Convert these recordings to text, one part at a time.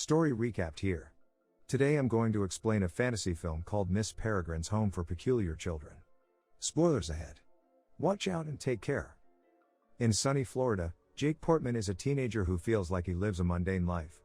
Story recapped here. Today I'm going to explain a fantasy film called Miss Peregrine's Home for Peculiar Children. Spoilers ahead. Watch out and take care. In sunny Florida, Jake Portman is a teenager who feels like he lives a mundane life.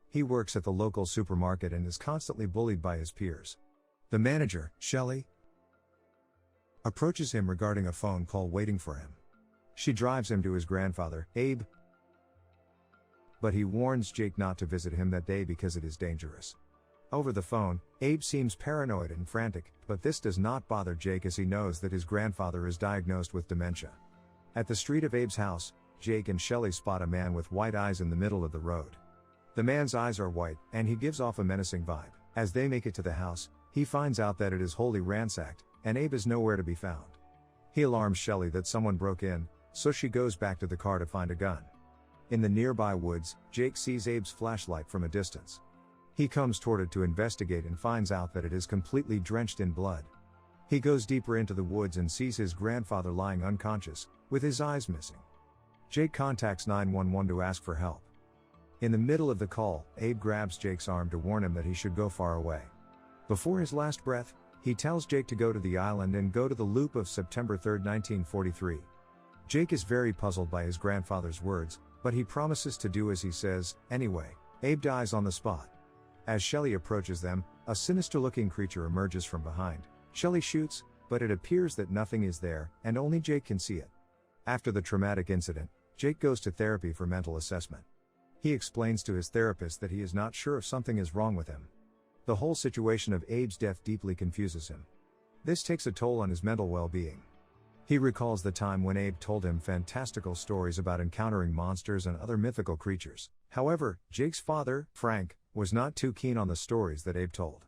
He works at the local supermarket and is constantly bullied by his peers. The manager, Shelley, approaches him regarding a phone call waiting for him. She drives him to his grandfather, Abe, but he warns Jake not to visit him that day because it is dangerous. Over the phone, Abe seems paranoid and frantic, but this does not bother Jake as he knows that his grandfather is diagnosed with dementia. At the street of Abe's house, Jake and Shelley spot a man with white eyes in the middle of the road. The man's eyes are white, and he gives off a menacing vibe. As they make it to the house, he finds out that it is wholly ransacked, and Abe is nowhere to be found. He alarms Shelley that someone broke in, so she goes back to the car to find a gun. In the nearby woods, Jake sees Abe's flashlight from a distance. He comes toward it to investigate and finds out that it is completely drenched in blood. He goes deeper into the woods and sees his grandfather lying unconscious, with his eyes missing. Jake contacts 911 to ask for help. In the middle of the call, Abe grabs Jake's arm to warn him that he should go far away. Before his last breath, he tells Jake to go to the island and go to the loop of September 3, 1943. Jake is very puzzled by his grandfather's words, but he promises to do as he says. Anyway, Abe dies on the spot. As Shelley approaches them, a sinister-looking creature emerges from behind. Shelley shoots, but it appears that nothing is there, and only Jake can see it. After the traumatic incident, Jake goes to therapy for mental assessment. He explains to his therapist that he is not sure if something is wrong with him. The whole situation of Abe's death deeply confuses him. This takes a toll on his mental well-being. He recalls the time when Abe told him fantastical stories about encountering monsters and other mythical creatures. However, Jake's father, Frank, was not too keen on the stories that Abe told.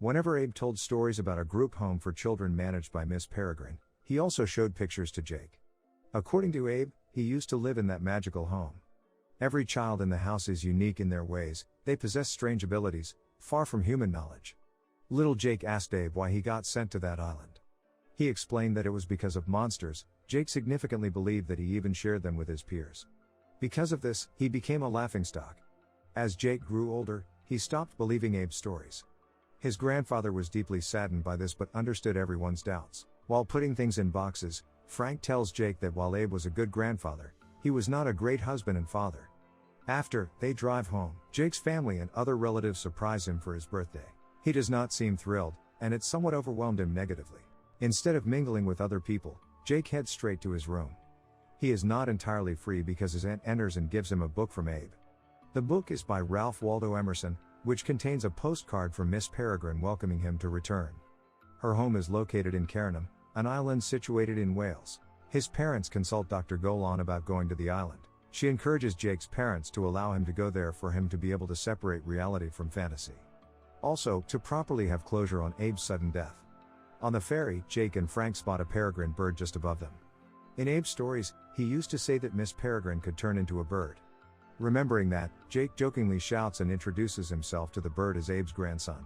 Whenever Abe told stories about a group home for children managed by Miss Peregrine, he also showed pictures to Jake. According to Abe, he used to live in that magical home. Every child in the house is unique in their ways, they possess strange abilities, far from human knowledge. Little Jake asked Abe why he got sent to that island. He explained that it was because of monsters. Jake significantly believed that he even shared them with his peers. Because of this, he became a laughingstock. As Jake grew older, he stopped believing Abe's stories. His grandfather was deeply saddened by this but understood everyone's doubts. While putting things in boxes, Frank tells Jake that while Abe was a good grandfather, he was not a great husband and father. After they drive home, Jake's family and other relatives surprise him for his birthday. He does not seem thrilled, and it somewhat overwhelmed him negatively. Instead of mingling with other people, Jake heads straight to his room. He is not entirely free because his aunt enters and gives him a book from Abe. The book is by Ralph Waldo Emerson, which contains a postcard from Miss Peregrine welcoming him to return. Her home is located in Cairnham, an island situated in Wales. His parents consult Dr. Golan about going to the island. She encourages Jake's parents to allow him to go there for him to be able to separate reality from fantasy. Also, to properly have closure on Abe's sudden death. On the ferry, Jake and Frank spot a peregrine bird just above them. In Abe's stories, he used to say that Miss Peregrine could turn into a bird. Remembering that, Jake jokingly shouts and introduces himself to the bird as Abe's grandson.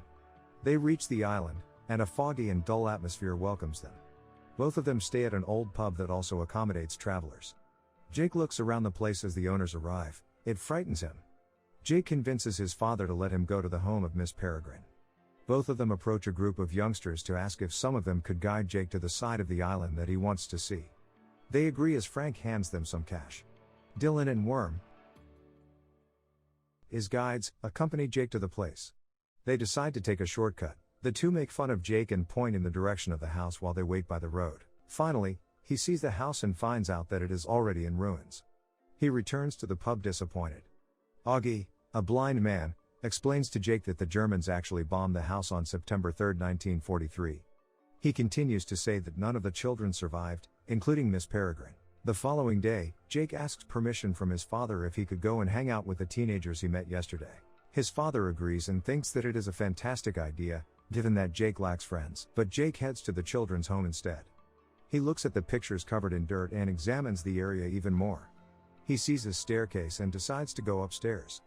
They reach the island, and a foggy and dull atmosphere welcomes them. Both of them stay at an old pub that also accommodates travelers. Jake looks around the place as the owners arrive. It frightens him. Jake convinces his father to let him go to the home of Miss Peregrine. Both of them approach a group of youngsters to ask if some of them could guide Jake to the side of the island that he wants to see. They agree as Frank hands them some cash. Dylan and Worm, his guides, accompany Jake to the place. They decide to take a shortcut. The two make fun of Jake and point in the direction of the house while they wait by the road. Finally, he sees the house and finds out that it is already in ruins. He returns to the pub disappointed. Augie, a blind man, explains to Jake that the Germans actually bombed the house on September 3, 1943. He continues to say that none of the children survived, including Miss Peregrine. The following day, Jake asks permission from his father if he could go and hang out with the teenagers he met yesterday. His father agrees and thinks that it is a fantastic idea, given that Jake lacks friends, but Jake heads to the children's home instead. He looks at the pictures covered in dirt and examines the area even more. He sees a staircase and decides to go upstairs.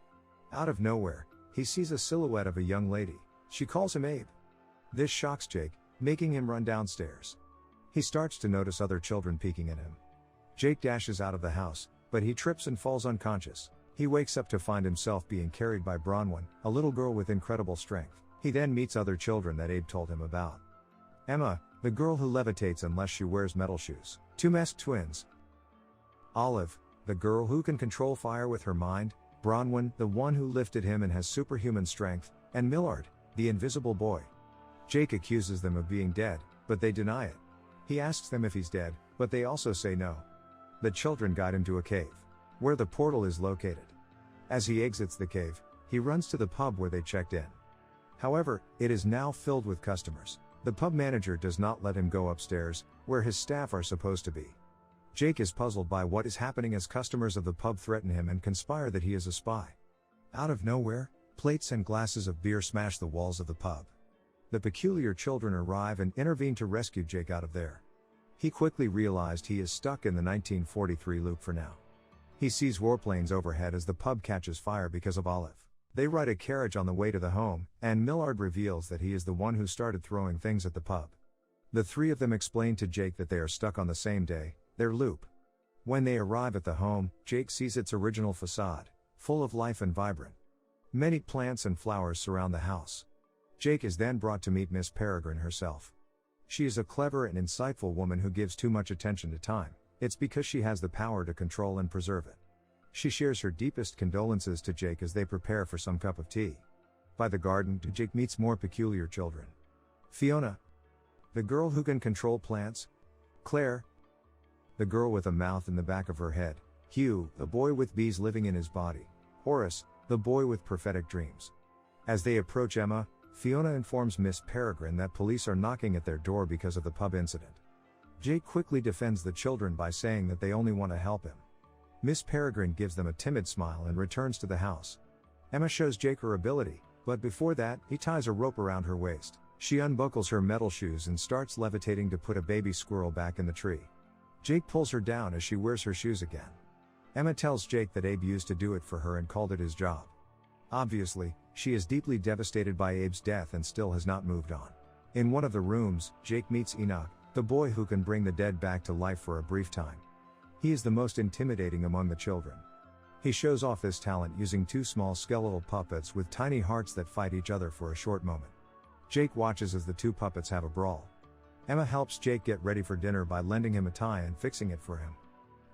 Out of nowhere, he sees a silhouette of a young lady. She calls him Abe. This shocks Jake, making him run downstairs. He starts to notice other children peeking at him. Jake dashes out of the house, but he trips and falls unconscious. He wakes up to find himself being carried by Bronwyn, a little girl with incredible strength. He then meets other children that Abe told him about. Emma, the girl who levitates unless she wears metal shoes. Two masked twins. Olive, the girl who can control fire with her mind. Bronwyn, the one who lifted him and has superhuman strength. And Millard, the invisible boy. Jake accuses them of being dead, but they deny it. He asks them if he's dead, but they also say no. The children guide him to a cave, where the portal is located. As he exits the cave, he runs to the pub where they checked in. However, it is now filled with customers. The pub manager does not let him go upstairs, where his staff are supposed to be. Jake is puzzled by what is happening as customers of the pub threaten him and conspire that he is a spy. Out of nowhere, plates and glasses of beer smash the walls of the pub. The peculiar children arrive and intervene to rescue Jake out of there. He quickly realized he is stuck in the 1943 loop for now. He sees warplanes overhead as the pub catches fire because of Olive. They ride a carriage on the way to the home, and Millard reveals that he is the one who started throwing things at the pub. The three of them explain to Jake that they are stuck on the same day, their loop. When they arrive at the home, Jake sees its original facade, full of life and vibrant. Many plants and flowers surround the house. Jake is then brought to meet Miss Peregrine herself. She is a clever and insightful woman who gives too much attention to time. It's because she has the power to control and preserve it. She shares her deepest condolences to Jake as they prepare for some cup of tea. By the garden, Jake meets more peculiar children. Fiona, the girl who can control plants. Claire, the girl with a mouth in the back of her head. Hugh, the boy with bees living in his body. Horace, the boy with prophetic dreams. As they approach Emma, Fiona informs Miss Peregrine that police are knocking at their door because of the pub incident. Jake quickly defends the children by saying that they only want to help him. Miss Peregrine gives them a timid smile and returns to the house. Emma shows Jake her ability, but before that, he ties a rope around her waist. She unbuckles her metal shoes and starts levitating to put a baby squirrel back in the tree. Jake pulls her down as she wears her shoes again. Emma tells Jake that Abe used to do it for her and called it his job. Obviously, she is deeply devastated by Abe's death and still has not moved on. In one of the rooms, Jake meets Enoch, the boy who can bring the dead back to life for a brief time. He is the most intimidating among the children. He shows off this talent using two small skeletal puppets with tiny hearts that fight each other for a short moment. Jake watches as the two puppets have a brawl. Emma helps Jake get ready for dinner by lending him a tie and fixing it for him.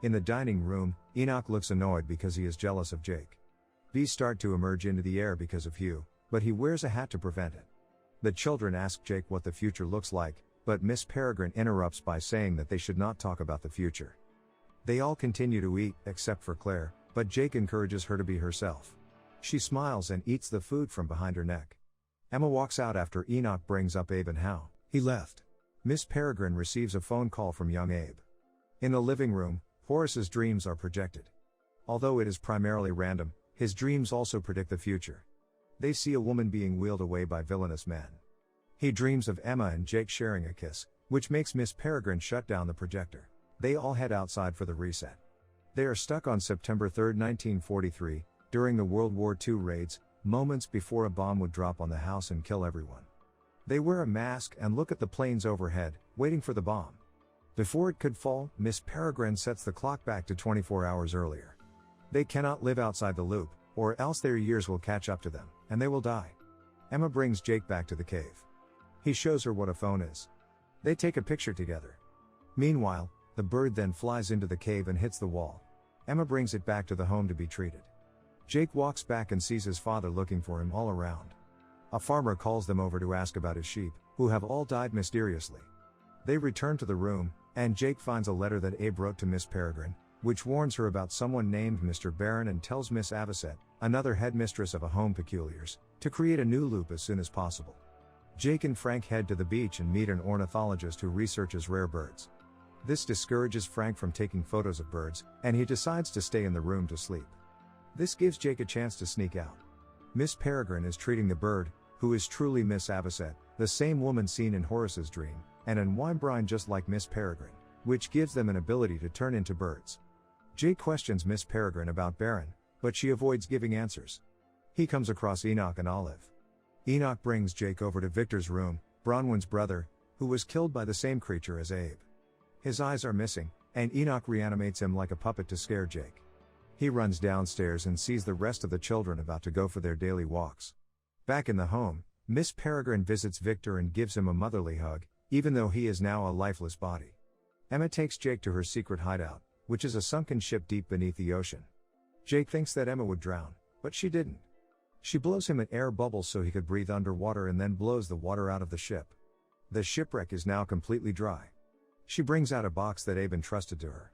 In the dining room, Enoch looks annoyed because he is jealous of Jake. Bees start to emerge into the air because of Hugh, but he wears a hat to prevent it. The children ask Jake what the future looks like, but Miss Peregrine interrupts by saying that they should not talk about the future. They all continue to eat, except for Claire, but Jake encourages her to be herself. She smiles and eats the food from behind her neck. Emma walks out after Enoch brings up Abe and how he left. Miss Peregrine receives a phone call from young Abe. In the living room, Horace's dreams are projected. Although it is primarily random, his dreams also predict the future. They see a woman being wheeled away by villainous men. He dreams of Emma and Jake sharing a kiss, which makes Miss Peregrine shut down the projector. They all head outside for the reset. They are stuck on September 3, 1943, during the World War II raids, moments before a bomb would drop on the house and kill everyone. They wear a mask and look at the planes overhead, waiting for the bomb. Before it could fall, Miss Peregrine sets the clock back to 24 hours earlier. They cannot live outside the loop, or else their years will catch up to them, and they will die. Emma brings Jake back to the cave. He shows her what a phone is. They take a picture together. Meanwhile, the bird then flies into the cave and hits the wall. Emma brings it back to the home to be treated. Jake walks back and sees his father looking for him all around. A farmer calls them over to ask about his sheep, who have all died mysteriously. They return to the room, and Jake finds a letter that Abe wrote to Miss Peregrine, which warns her about someone named Mr. Barron and tells Miss Avocet, another headmistress of a home peculiars, to create a new loop as soon as possible. Jake and Frank head to the beach and meet an ornithologist who researches rare birds. This discourages Frank from taking photos of birds, and he decides to stay in the room to sleep. This gives Jake a chance to sneak out. Miss Peregrine is treating the bird, who is truly Miss Avocet, the same woman seen in Horace's dream, and in Winebrine just like Miss Peregrine, which gives them an ability to turn into birds. Jake questions Miss Peregrine about Baron, but she avoids giving answers. He comes across Enoch and Olive. Enoch brings Jake over to Victor's room, Bronwyn's brother, who was killed by the same creature as Abe. His eyes are missing, and Enoch reanimates him like a puppet to scare Jake. He runs downstairs and sees the rest of the children about to go for their daily walks. Back in the home, Miss Peregrine visits Victor and gives him a motherly hug, even though he is now a lifeless body. Emma takes Jake to her secret hideout, which is a sunken ship deep beneath the ocean. Jake thinks that Emma would drown, but she didn't. She blows him an air bubble so he could breathe underwater and then blows the water out of the ship. The shipwreck is now completely dry. She brings out a box that Abe entrusted to her.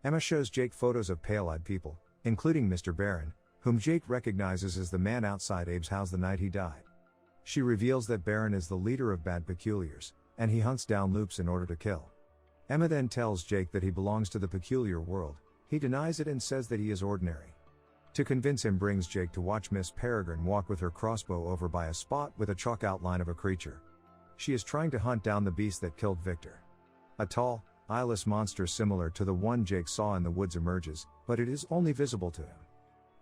Emma shows Jake photos of pale-eyed people, including Mr. Barron, whom Jake recognizes as the man outside Abe's house the night he died. She reveals that Barron is the leader of bad peculiars, and he hunts down loops in order to kill. Emma then tells Jake that he belongs to the peculiar world. He denies it and says that he is ordinary. To convince him, brings Jake to watch Miss Peregrine walk with her crossbow over by a spot with a chalk outline of a creature. She is trying to hunt down the beast that killed Victor. A tall, eyeless monster similar to the one Jake saw in the woods emerges, but it is only visible to him.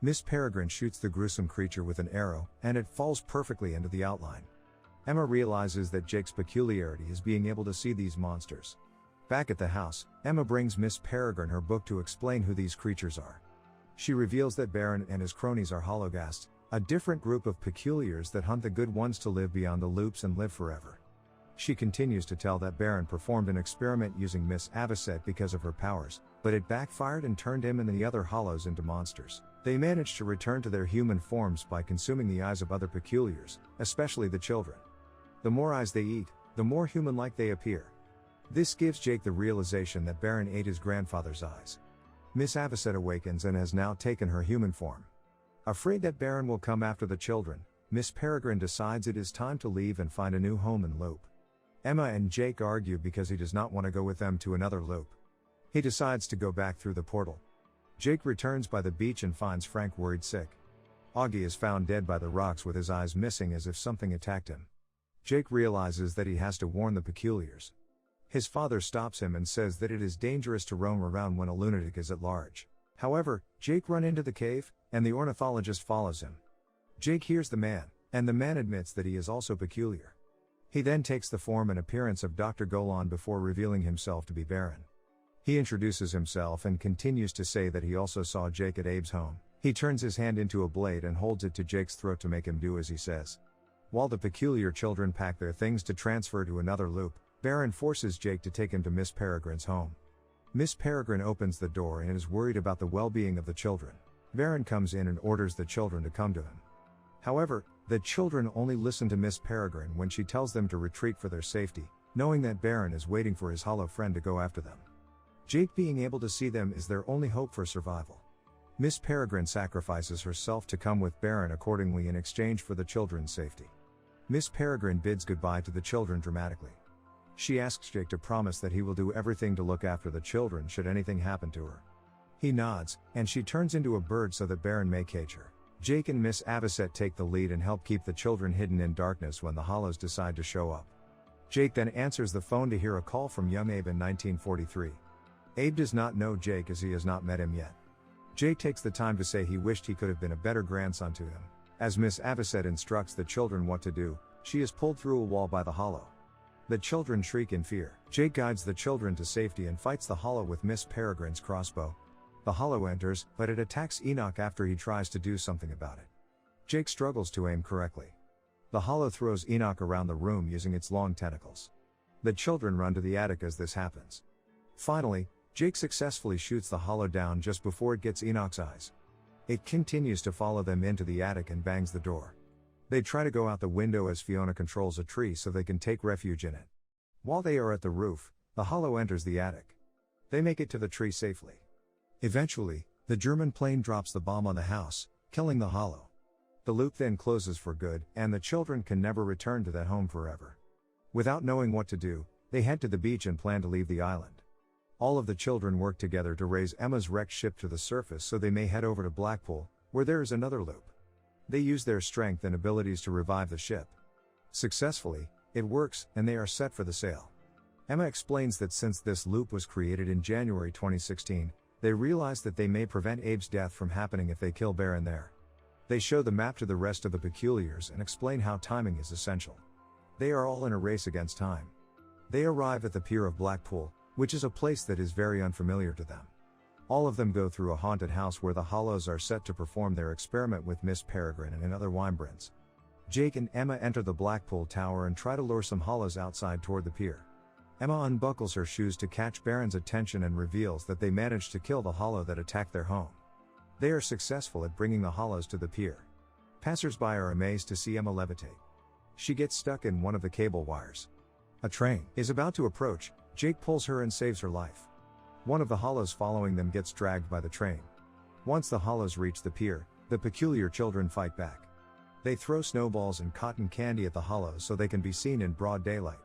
Miss Peregrine shoots the gruesome creature with an arrow, and it falls perfectly into the outline. Emma realizes that Jake's peculiarity is being able to see these monsters. Back at the house, Emma brings Miss Peregrine her book to explain who these creatures are. She reveals that Barron and his cronies are Hollowgasts, a different group of peculiars that hunt the good ones to live beyond the loops and live forever. She continues to tell that Barron performed an experiment using Miss Avocet because of her powers, but it backfired and turned him and the other Hollows into monsters. They managed to return to their human forms by consuming the eyes of other peculiars, especially the children. The more eyes they eat, the more human-like they appear. This gives Jake the realization that Barron ate his grandfather's eyes. Miss Avocet awakens and has now taken her human form. Afraid that Barron will come after the children, Miss Peregrine decides it is time to leave and find a new home in Loop. Emma and Jake argue because he does not want to go with them to another loop. He decides to go back through the portal. Jake returns by the beach and finds Frank worried sick. Augie is found dead by the rocks with his eyes missing as if something attacked him. Jake realizes that he has to warn the peculiars. His father stops him and says that it is dangerous to roam around when a lunatic is at large. However, Jake runs into the cave, and the ornithologist follows him. Jake hears the man, and the man admits that he is also peculiar. He then takes the form and appearance of Dr. Golan before revealing himself to be Barron. He introduces himself and continues to say that he also saw Jake at Abe's home. He turns his hand into a blade and holds it to Jake's throat to make him do as he says. While the peculiar children pack their things to transfer to another loop, Barron forces Jake to take him to Miss Peregrine's home. Miss Peregrine opens the door and is worried about the well-being of the children. Barron comes in and orders the children to come to him. However, the children only listen to Miss Peregrine when she tells them to retreat for their safety, knowing that Barron is waiting for his hollow friend to go after them. Jake being able to see them is their only hope for survival. Miss Peregrine sacrifices herself to come with Barron accordingly in exchange for the children's safety. Miss Peregrine bids goodbye to the children dramatically. She asks Jake to promise that he will do everything to look after the children should anything happen to her. He nods, and she turns into a bird so that Barron may cage her. Jake and Miss Avocet take the lead and help keep the children hidden in darkness when the Hollows decide to show up. Jake then answers the phone to hear a call from young Abe in 1943. Abe does not know Jake as he has not met him yet. Jake takes the time to say he wished he could have been a better grandson to him. As Miss Avocet instructs the children what to do, she is pulled through a wall by the Hollow. The children shriek in fear. Jake guides the children to safety and fights the Hollow with Miss Peregrine's crossbow. The Hollow enters, but it attacks Enoch after he tries to do something about it. Jake struggles to aim correctly. The Hollow throws Enoch around the room using its long tentacles. The children run to the attic as this happens. Finally, Jake successfully shoots the Hollow down just before it gets Enoch's eyes. It continues to follow them into the attic and bangs the door. They try to go out the window as Fiona controls a tree so they can take refuge in it. While they are at the roof, the Hollow enters the attic. They make it to the tree safely. Eventually, the German plane drops the bomb on the house, killing the Hollow. The loop then closes for good, and the children can never return to that home forever. Without knowing what to do, they head to the beach and plan to leave the island. All of the children work together to raise Emma's wrecked ship to the surface so they may head over to Blackpool, where there is another loop. They use their strength and abilities to revive the ship. Successfully, it works, and they are set for the sail. Emma explains that since this loop was created in January 2016, they realize that they may prevent Abe's death from happening if they kill Barron there. They show the map to the rest of the peculiars and explain how timing is essential. They are all in a race against time. They arrive at the pier of Blackpool, which is a place that is very unfamiliar to them. All of them go through a haunted house where the Hollows are set to perform their experiment with Miss Peregrine and other Wymbrins. Jake and Emma enter the Blackpool Tower and try to lure some Hollows outside toward the pier. Emma unbuckles her shoes to catch Baron's attention and reveals that they managed to kill the Hollow that attacked their home. They are successful at bringing the Hollows to the pier. Passers-by are amazed to see Emma levitate. She gets stuck in one of the cable wires. A train is about to approach. Jake pulls her and saves her life. One of the Hollows following them gets dragged by the train. Once the Hollows reach the pier, the peculiar children fight back. They throw snowballs and cotton candy at the Hollows so they can be seen in broad daylight.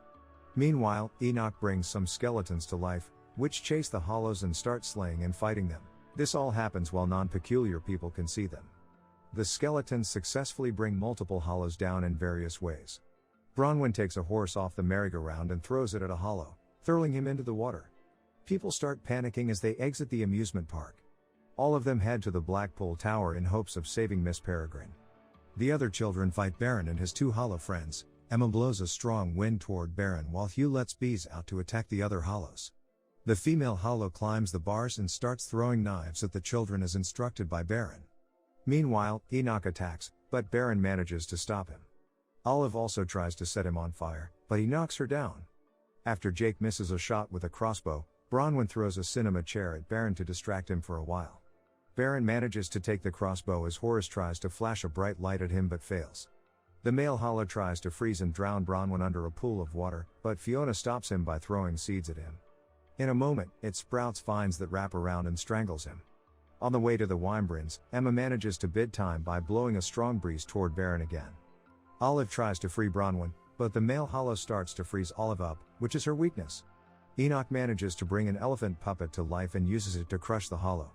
Meanwhile, Enoch brings some skeletons to life, which chase the Hollows and start slaying and fighting them. This all happens while non-peculiar people can see them. The skeletons successfully bring multiple Hollows down in various ways. Bronwyn takes a horse off the merry-go-round and throws it at a Hollow, hurling him into the water. People start panicking as they exit the amusement park. All of them head to the Blackpool Tower in hopes of saving Miss Peregrine. The other children fight Baron and his two Hollow friends. Emma blows a strong wind toward Baron while Hugh lets bees out to attack the other Hollows. The female Hollow climbs the bars and starts throwing knives at the children as instructed by Baron. Meanwhile, Enoch attacks, but Baron manages to stop him. Olive also tries to set him on fire, but he knocks her down. After Jake misses a shot with a crossbow, Bronwyn throws a cinema chair at Baron to distract him for a while. Baron manages to take the crossbow as Horace tries to flash a bright light at him but fails. The male Hollow tries to freeze and drown Bronwyn under a pool of water, but Fiona stops him by throwing seeds at him. In a moment, it sprouts vines that wrap around and strangles him. On the way to the Wymbrins, Emma manages to bid time by blowing a strong breeze toward Baron again. Olive tries to free Bronwyn, but the male Hollow starts to freeze Olive up, which is her weakness. Enoch manages to bring an elephant puppet to life and uses it to crush the Hollow.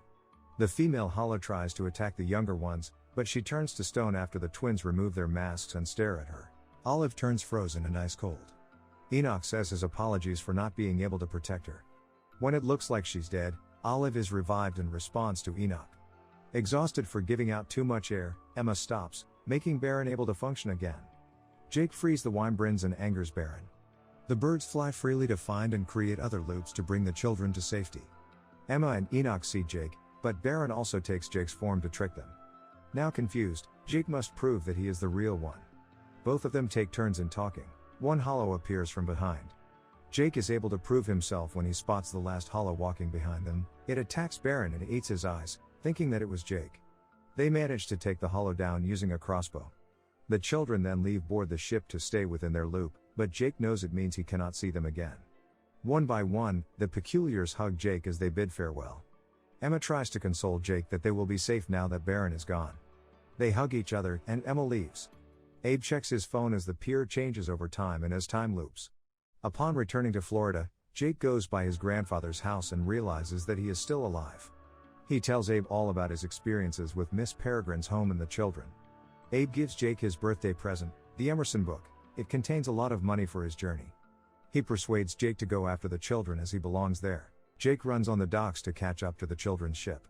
The female Hollow tries to attack the younger ones, but she turns to stone after the twins remove their masks and stare at her. Olive turns frozen and ice cold. Enoch says his apologies for not being able to protect her. When it looks like she's dead, Olive is revived and responds to Enoch. Exhausted for giving out too much air, Emma stops, making Baron able to function again. Jake frees the Wymbrins and angers Baron. The birds fly freely to find and create other loops to bring the children to safety. Emma and Enoch see Jake, but Baron also takes Jake's form to trick them. Now confused, Jake must prove that he is the real one. Both of them take turns in talking. One Hollow appears from behind. Jake is able to prove himself when he spots the last Hollow walking behind them. It attacks Baron and eats his eyes, thinking that it was Jake. They manage to take the Hollow down using a crossbow. The children then leave board the ship to stay within their loop, but Jake knows it means he cannot see them again. One by one, the Peculiars hug Jake as they bid farewell. Emma tries to console Jake that they will be safe now that Baron is gone. They hug each other, and Emma leaves. Abe checks his phone as the pier changes over time and as time loops. Upon returning to Florida, Jake goes by his grandfather's house and realizes that he is still alive. He tells Abe all about his experiences with Miss Peregrine's home and the children. Abe gives Jake his birthday present, the Emerson book. It contains a lot of money for his journey. He persuades Jake to go after the children as he belongs there. Jake runs on the docks to catch up to the children's ship.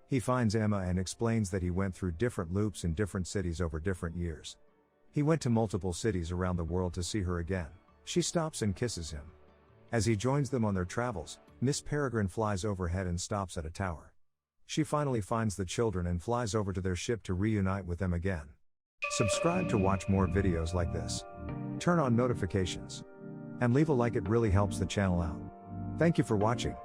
He finds Emma and explains that he went through different loops in different cities over different years. He went to multiple cities around the world to see her again. She stops and kisses him. As he joins them on their travels, Miss Peregrine flies overhead and stops at a tower. She finally finds the children and flies over to their ship to reunite with them again. Subscribe to watch more videos like this. Turn on notifications. And leave a like, it really helps the channel out. Thank you for watching.